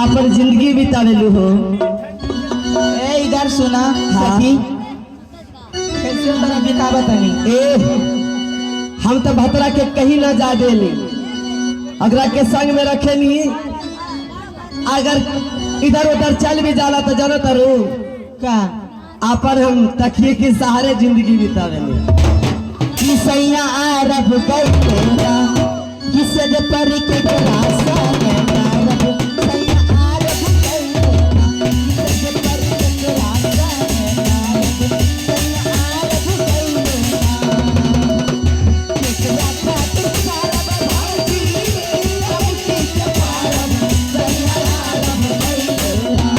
अपन जिंदगी बितावेलू हो। ए इधर सुना सखी कैसे तोरा बितावत हनी। ए हम तो भतरा के कहीं ना जा देली, अगरा के संग में रखे नहीं, अगर इधर उधर चल भी जाला तो जानो तारू का अपन हम तकिए के सहारे जिंदगी बितावेली। किसैया आरब गइलेगा किसे दे परी के रास्ता में आरब सैया आरब गइलेगा किसे दे परी के रास्ता में आरब सैया आरब गइलेगा किसरा खातिर सारा भाजी अब किसे आरब सैया आरब गइलेगा